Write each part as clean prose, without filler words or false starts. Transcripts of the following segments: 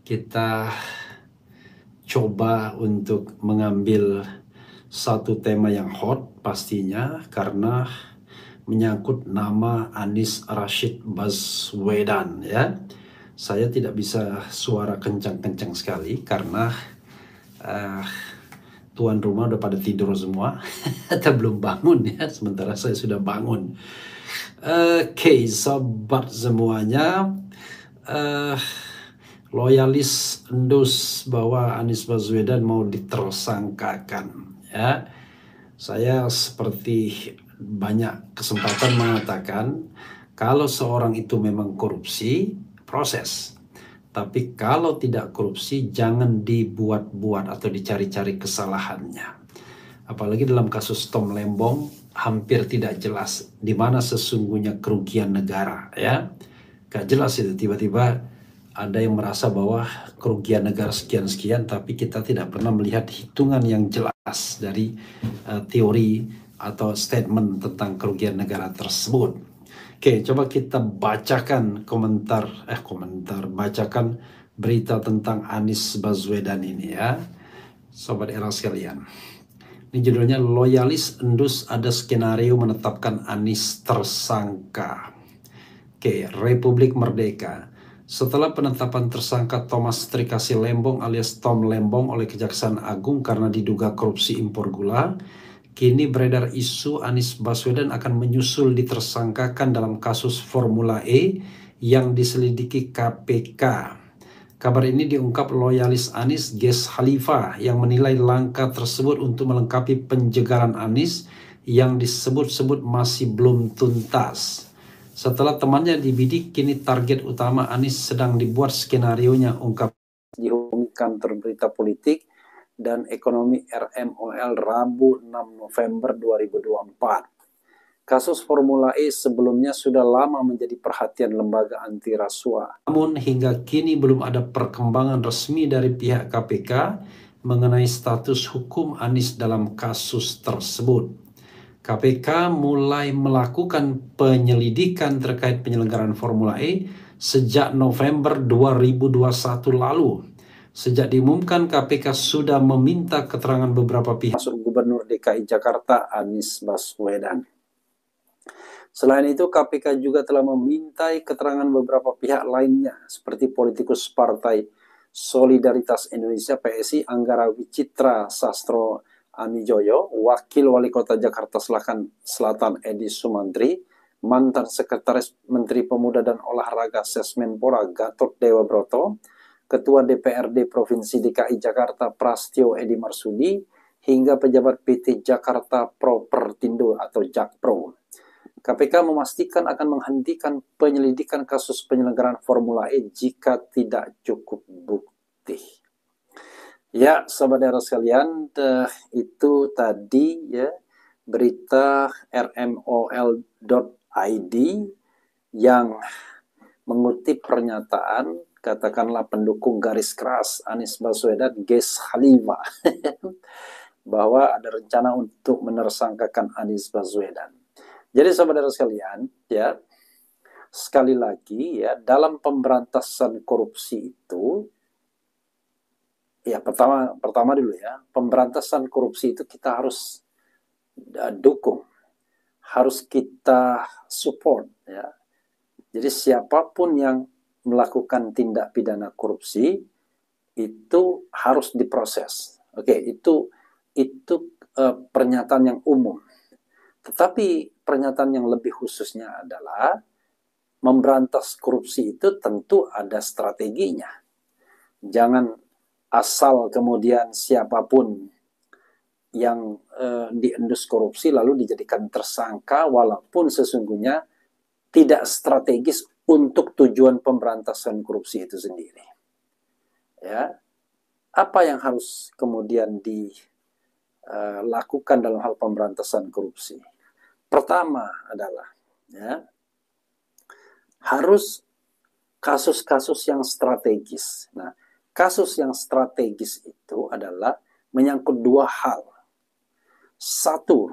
Kita coba untuk mengambil satu tema yang hot pastinya karena menyangkut nama Anies Rashid Baswedan ya. Saya tidak bisa suara kencang-kencang sekali karena tuan rumah udah pada tidur semua atau belum bangun ya, sementara saya sudah bangun. Oke, sobat semuanya, loyalis endus bahwa Anies Baswedan mau ditersangkakan ya. Saya seperti banyak kesempatan mengatakan kalau seorang itu memang korupsi, proses. Tapi kalau tidak korupsi, jangan dibuat-buat atau dicari-cari kesalahannya. Apalagi dalam kasus Tom Lembong, hampir tidak jelas di mana sesungguhnya kerugian negara ya. Gak jelas itu, tiba-tiba ada yang merasa bahwa kerugian negara sekian-sekian, tapi kita tidak pernah melihat hitungan yang jelas dari teori atau statement tentang kerugian negara tersebut. Oke, coba kita bacakan bacakan berita tentang Anies Baswedan ini ya, sobat era sekalian. Ini judulnya, loyalis endus ada skenario menetapkan Anies tersangka. Oke, Republik Merdeka. Setelah penetapan tersangka Thomas Trikasih Lembong alias Tom Lembong oleh Kejaksaan Agung karena diduga korupsi impor gula, kini beredar isu Anies Baswedan akan menyusul ditersangkakan dalam kasus Formula E yang diselidiki KPK. Kabar ini diungkap loyalis Anies, Ges Khalifa, yang menilai langkah tersebut untuk melengkapi penjegaran Anies yang disebut-sebut masih belum tuntas. Setelah temannya dibidik, kini target utama Anies sedang dibuat skenarionya, ungkap dihubungi kantor berita politik dan ekonomi RMOL Rabu 6 November 2024. Kasus Formula E sebelumnya sudah lama menjadi perhatian lembaga anti rasuah. Namun hingga kini belum ada perkembangan resmi dari pihak KPK mengenai status hukum Anies dalam kasus tersebut. KPK mulai melakukan penyelidikan terkait penyelenggaraan Formula E sejak November 2021 lalu. Sejak diumumkan, KPK sudah meminta keterangan beberapa pihak, termasuk Gubernur DKI Jakarta Anies Baswedan. Selain itu, KPK juga telah memintai keterangan beberapa pihak lainnya, seperti politikus Partai Solidaritas Indonesia PSI Anggara Wicitra Sastro Amijoyo, Wakil Wali Kota Jakarta Selatan Edi Sumantri, mantan Sekretaris Menteri Pemuda dan Olahraga Sesmenpora Gatot Dewa Broto, Ketua DPRD Provinsi DKI Jakarta Prastyo Edi Marsudi, hingga pejabat PT Jakarta Propertindo atau Jakpro. KPK memastikan akan menghentikan penyelidikan kasus penyelenggaraan Formula E jika tidak cukup bukti. Ya, saudara sekalian, itu tadi ya berita rmol.id yang mengutip pernyataan katakanlah pendukung garis keras Anies Baswedan, Ges Khalifa, bahwa ada rencana untuk menersangkakan Anies Baswedan. Jadi saudara sekalian, ya, sekali lagi ya, dalam pemberantasan korupsi itu, ya pertama dulu ya, pemberantasan korupsi itu kita harus dukung, harus kita support ya. Jadi siapapun yang melakukan tindak pidana korupsi itu harus diproses. Oke, itu pernyataan yang umum. Tetapi pernyataan yang lebih khususnya adalah memberantas korupsi itu tentu ada strateginya. Jangan asal kemudian siapapun yang diendus korupsi lalu dijadikan tersangka walaupun sesungguhnya tidak strategis untuk tujuan pemberantasan korupsi itu sendiri. Ya, apa yang harus kemudian dilakukan dalam hal pemberantasan korupsi? Pertama adalah ya, harus kasus-kasus yang strategis. Nah, kasus yang strategis itu adalah menyangkut dua hal. Satu,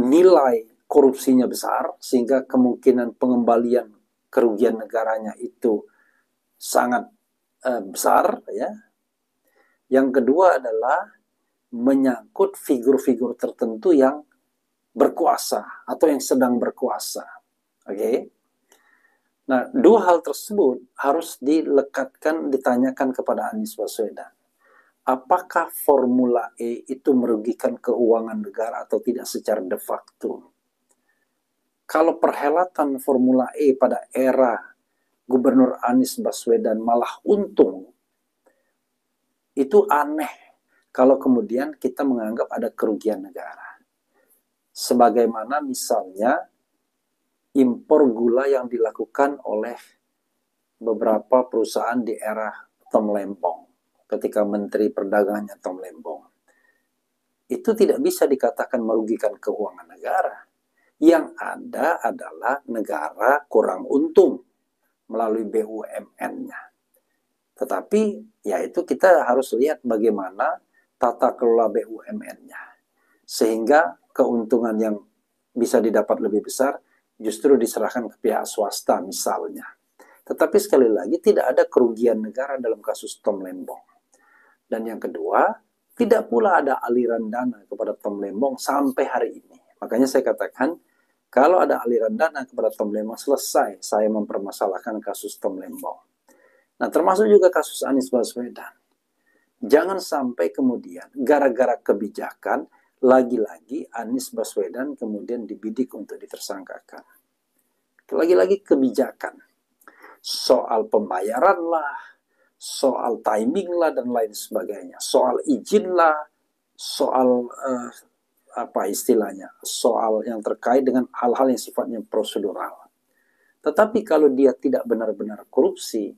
nilai korupsinya besar sehingga kemungkinan pengembalian kerugian negaranya itu sangat besar, ya. Yang kedua adalah menyangkut figur-figur tertentu yang berkuasa atau yang sedang berkuasa. Oke. Nah, dua hal tersebut harus dilekatkan, ditanyakan kepada Anies Baswedan. Apakah Formula E itu merugikan keuangan negara atau tidak secara de facto? Kalau perhelatan Formula E pada era Gubernur Anies Baswedan malah untung, itu aneh kalau kemudian kita menganggap ada kerugian negara. Sebagaimana misalnya impor gula yang dilakukan oleh beberapa perusahaan di era Tom Lembong, ketika Menteri Perdagangannya Tom Lembong. Itu tidak bisa dikatakan merugikan keuangan negara. Yang ada adalah negara kurang untung melalui BUMN-nya. Tetapi ya itu kita harus lihat bagaimana tata kelola BUMN-nya. Sehingga keuntungan yang bisa didapat lebih besar justru diserahkan ke pihak swasta misalnya. Tetapi sekali lagi tidak ada kerugian negara dalam kasus Tom Lembong. Dan yang kedua, tidak pula ada aliran dana kepada Tom Lembong sampai hari ini. Makanya saya katakan, kalau ada aliran dana kepada Tom Lembong, selesai saya mempermasalahkan kasus Tom Lembong. Nah, termasuk juga kasus Anies Baswedan. Jangan sampai kemudian gara-gara kebijakan, lagi-lagi Anies Baswedan kemudian dibidik untuk ditersangkakan. Lagi-lagi kebijakan. Soal pembayaran lah, soal timing lah, dan lain sebagainya. Soal izin lah, soal apa istilahnya, soal yang terkait dengan hal-hal yang sifatnya prosedural. Tetapi kalau dia tidak benar-benar korupsi,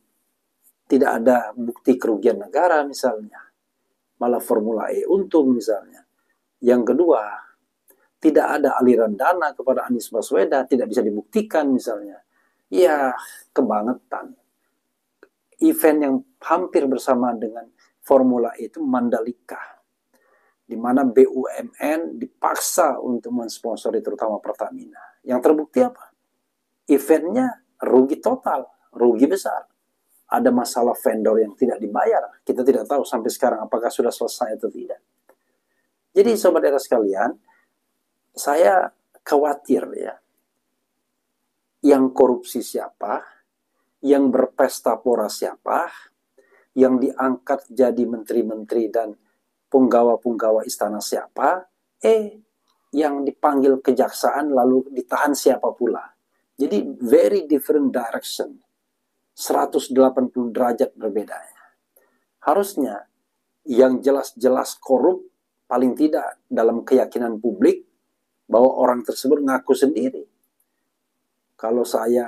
tidak ada bukti kerugian negara misalnya, malah Formula E untung misalnya. Yang kedua, tidak ada aliran dana kepada Anies Baswedan, tidak bisa dibuktikan misalnya. Ya, kebangetan. Event yang hampir bersamaan dengan Formula E itu Mandalika, di mana BUMN dipaksa untuk mensponsori terutama Pertamina. Yang terbukti apa? Eventnya rugi total, rugi besar. Ada masalah vendor yang tidak dibayar. Kita tidak tahu sampai sekarang apakah sudah selesai atau tidak. Jadi sobat era sekalian, saya khawatir ya. Yang korupsi siapa? Yang berpesta pora siapa? Yang diangkat jadi menteri-menteri dan punggawa-punggawa istana siapa? Yang dipanggil kejaksaan lalu ditahan siapa pula? Jadi very different direction. 180 derajat berbedanya. Harusnya yang jelas-jelas korup paling tidak dalam keyakinan publik bahwa orang tersebut ngaku sendiri. Kalau saya,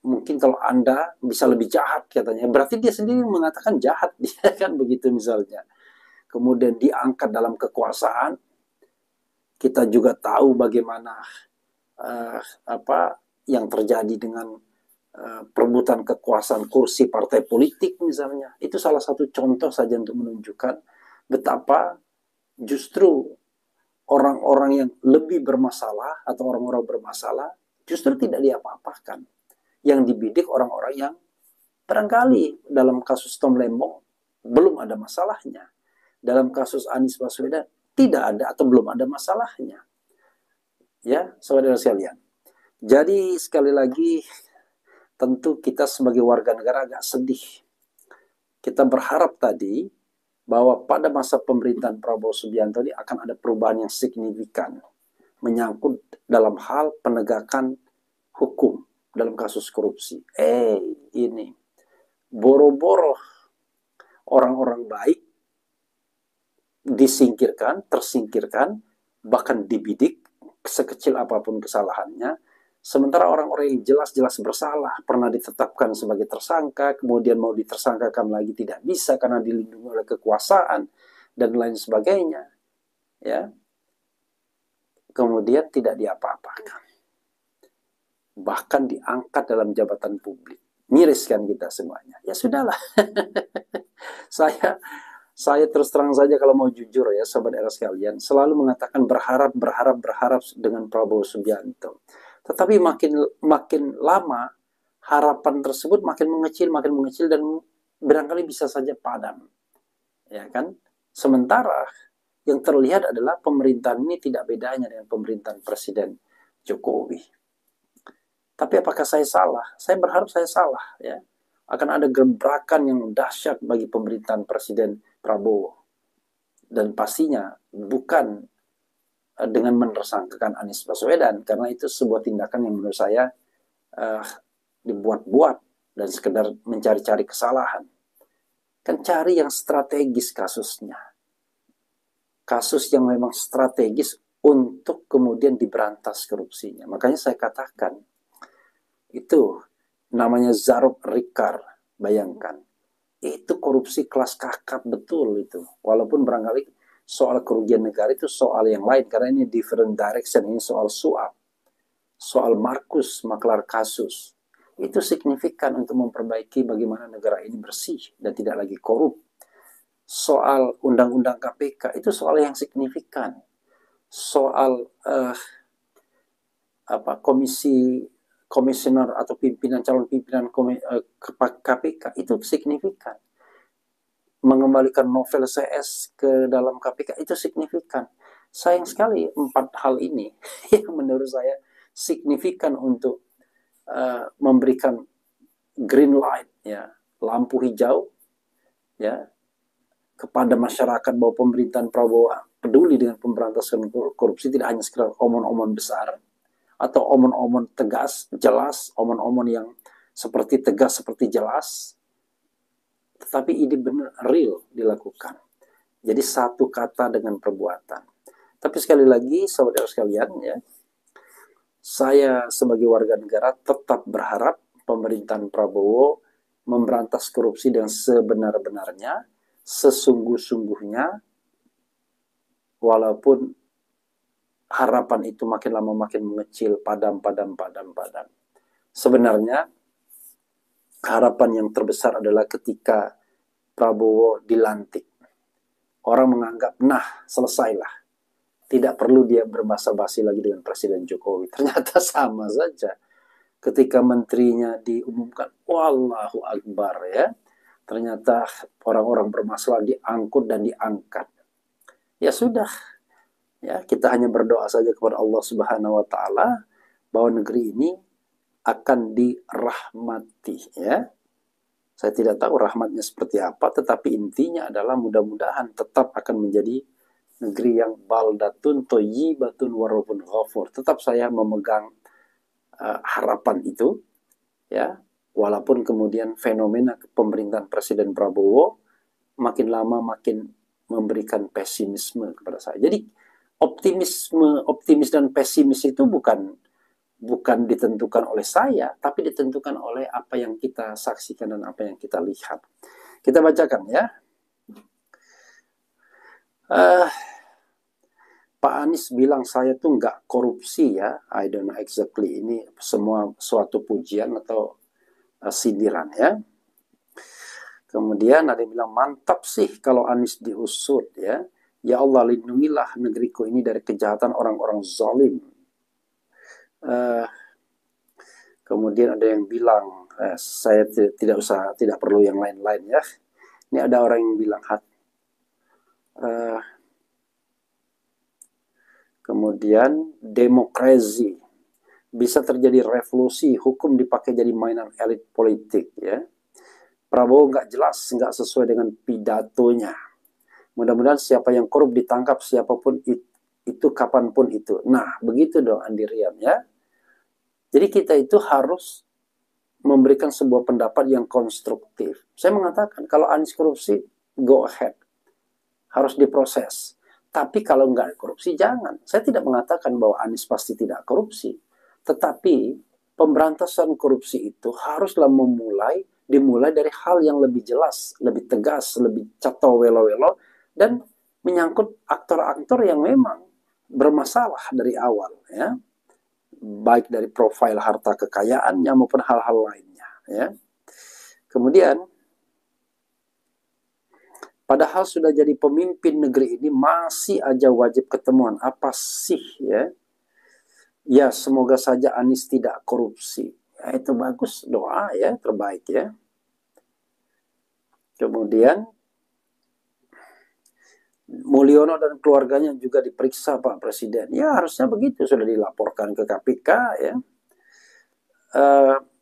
mungkin kalau Anda bisa lebih jahat katanya, berarti dia sendiri mengatakan jahat, dia kan begitu misalnya. Kemudian diangkat dalam kekuasaan. Kita juga tahu bagaimana apa yang terjadi dengan perebutan kekuasaan kursi partai politik misalnya. Itu salah satu contoh saja untuk menunjukkan betapa justru orang-orang yang lebih bermasalah atau orang-orang bermasalah justru tidak diapa-apakan. Yang dibidik orang-orang yang barangkali dalam kasus Tom Lembong belum ada masalahnya. Dalam kasus Anies Baswedan tidak ada atau belum ada masalahnya. Ya, saudara sekalian. Jadi sekali lagi, tentu kita sebagai warga negara agak sedih. Kita berharap tadi bahwa pada masa pemerintahan Prabowo Subianto ini akan ada perubahan yang signifikan menyangkut dalam hal penegakan hukum dalam kasus korupsi. Ini boro-boro orang-orang baik disingkirkan, tersingkirkan, bahkan dibidik sekecil apapun kesalahannya. Sementara orang-orang yang jelas-jelas bersalah, pernah ditetapkan sebagai tersangka, kemudian mau ditersangkakan lagi tidak bisa karena dilindungi oleh kekuasaan, dan lain sebagainya. Ya, kemudian tidak diapa-apakan. Bahkan diangkat dalam jabatan publik. Miris kan kita semuanya. Ya sudahlah. Saya terus terang saja kalau mau jujur ya, sobat era sekalian, selalu mengatakan berharap dengan Prabowo Subianto. Tetapi makin lama harapan tersebut makin mengecil dan barangkali bisa saja padam, ya kan? Sementara yang terlihat adalah pemerintahan ini tidak bedanya dengan pemerintahan Presiden Jokowi. Tapi apakah saya salah? Saya berharap saya salah, ya. Akan ada gebrakan yang dahsyat bagi pemerintahan Presiden Prabowo. Dan pastinya bukan dengan menersangkakan Anies Baswedan, karena itu sebuah tindakan yang menurut saya dibuat-buat dan sekedar mencari-cari kesalahan. Kan cari yang strategis kasusnya. Kasus yang memang strategis untuk kemudian diberantas korupsinya. Makanya saya katakan, itu namanya Zarub Rikar, bayangkan. Itu korupsi kelas kakap betul itu. Walaupun barangkali soal kerugian negara itu soal yang lain, karena ini different direction, ini soal suap. Soal Markus, maklar kasus. Itu signifikan untuk memperbaiki bagaimana negara ini bersih dan tidak lagi korup. Soal undang-undang KPK, itu soal yang signifikan. Soal komisioner atau calon pimpinan KPK itu signifikan. Mengembalikan novel CS ke dalam KPK itu signifikan. Sayang sekali 4 hal ini yang menurut saya signifikan untuk memberikan green light, ya, lampu hijau, ya, kepada masyarakat bahwa pemerintahan Prabowo peduli dengan pemberantasan korupsi, tidak hanya sekedar omon-omon besar atau omon-omon tegas, jelas, omon-omon yang seperti tegas, seperti jelas, tetapi ini benar real dilakukan. Jadi satu kata dengan perbuatan. Tapi sekali lagi, saudara sekalian, ya, saya sebagai warga negara tetap berharap pemerintahan Prabowo memberantas korupsi dengan sebenar-benarnya, sesungguh-sungguhnya, walaupun harapan itu makin lama makin mengecil, padam. Sebenarnya harapan yang terbesar adalah ketika Prabowo dilantik. Orang menganggap, nah, selesailah. Tidak perlu dia berbasa-basi lagi dengan Presiden Jokowi. Ternyata sama saja. Ketika menterinya diumumkan, Wallahu Akbar, ya. Ternyata orang-orang bermasalah diangkut dan diangkat. Ya sudah. Ya, kita hanya berdoa saja kepada Allah Subhanahu wa taala bahwa negeri ini akan dirahmati, ya. Saya tidak tahu rahmatnya seperti apa, tetapi intinya adalah mudah-mudahan tetap akan menjadi negeri yang baldatun thayyibatun wa rabbun ghafur. Tetap saya memegang harapan itu, ya. Walaupun kemudian fenomena pemerintahan Presiden Prabowo makin lama makin memberikan pesimisme kepada saya. Jadi optimis dan pesimis itu bukan ditentukan oleh saya, tapi ditentukan oleh apa yang kita saksikan dan apa yang kita lihat. Kita bacakan, ya. Pak Anies bilang saya tuh nggak korupsi, ya. I don't know exactly ini semua suatu pujian atau sindiran, ya. Kemudian ada yang bilang mantap sih kalau Anies diusut, ya. Ya Allah, lindungilah negeriku ini dari kejahatan orang-orang zalim. Kemudian ada yang bilang, saya tidak perlu yang lain-lain, ya. Ini ada orang yang bilang, kemudian demokrasi, bisa terjadi revolusi, hukum dipakai jadi mainan elit politik, ya. Prabowo nggak jelas, nggak sesuai dengan pidatonya. Mudah-mudahan siapa yang korup ditangkap, siapapun itu kapanpun itu. Nah, begitu dong Andi Riam, ya. Jadi kita itu harus memberikan sebuah pendapat yang konstruktif. Saya mengatakan kalau Anies korupsi, go ahead. Harus diproses. Tapi kalau nggak korupsi, jangan. Saya tidak mengatakan bahwa Anies pasti tidak korupsi. Tetapi pemberantasan korupsi itu haruslah dimulai dari hal yang lebih jelas, lebih tegas, lebih cato welo-welo, dan menyangkut aktor-aktor yang memang bermasalah dari awal, ya. Baik dari profil harta kekayaannya maupun hal-hal lainnya, ya. Kemudian padahal sudah jadi pemimpin negeri ini masih aja wajib ketemuan. Apa sih, ya? Ya, semoga saja Anies tidak korupsi, Ya, itu bagus, doa ya terbaik ya. Kemudian Mulyono dan keluarganya juga diperiksa Pak Presiden. Ya harusnya begitu, sudah dilaporkan ke KPK ya.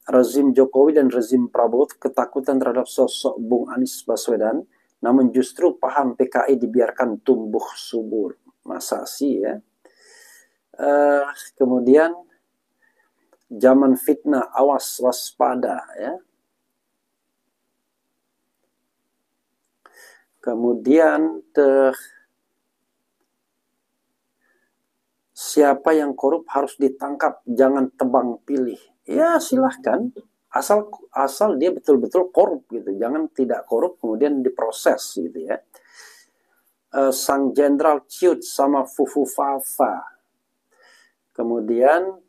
Rezim Jokowi dan rezim Prabowo ketakutan terhadap sosok Bung Anies Baswedan, namun justru paham PKI dibiarkan tumbuh subur. Masa sih ya? Kemudian zaman fitnah, awas waspada ya. Kemudian siapa yang korup harus ditangkap, jangan tebang pilih. Ya silahkan, asal dia betul-betul korup gitu, jangan tidak korup kemudian diproses gitu ya. Sang jenderal ciut sama Fufu Fafa. Kemudian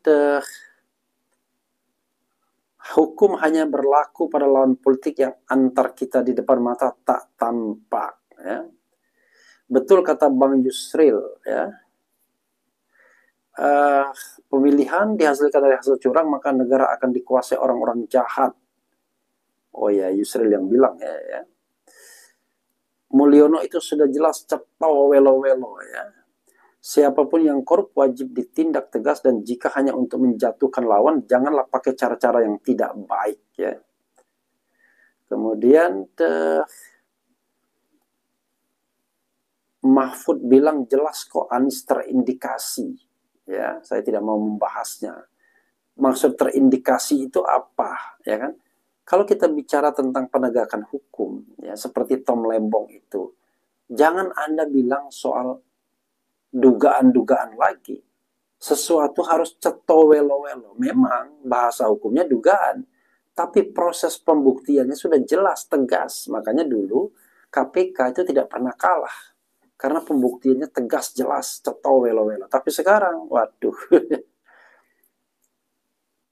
hukum hanya berlaku pada lawan politik yang antar kita di depan mata tak tampak ya. Betul kata Bang Yusril ya. Pemilihan dihasilkan dari hasil curang, maka negara akan dikuasai orang-orang jahat. Oh ya, Yusril yang bilang ya. Mulyono itu sudah jelas ceto welo-welo ya. Siapapun yang korup wajib ditindak tegas, dan jika hanya untuk menjatuhkan lawan, janganlah pakai cara-cara yang tidak baik ya. Kemudian Mahfud bilang jelas kok Anies terindikasi. Ya, saya tidak mau membahasnya. Maksud terindikasi itu apa, ya kan? Kalau kita bicara tentang penegakan hukum, ya seperti Tom Lembong itu, jangan Anda bilang soal dugaan-dugaan lagi. Sesuatu harus ceto welo-welo. Memang bahasa hukumnya dugaan, tapi proses pembuktiannya sudah jelas, tegas. Makanya dulu KPK itu tidak pernah kalah, karena pembuktiannya tegas, jelas, ceto welo-welo. Tapi sekarang, waduh,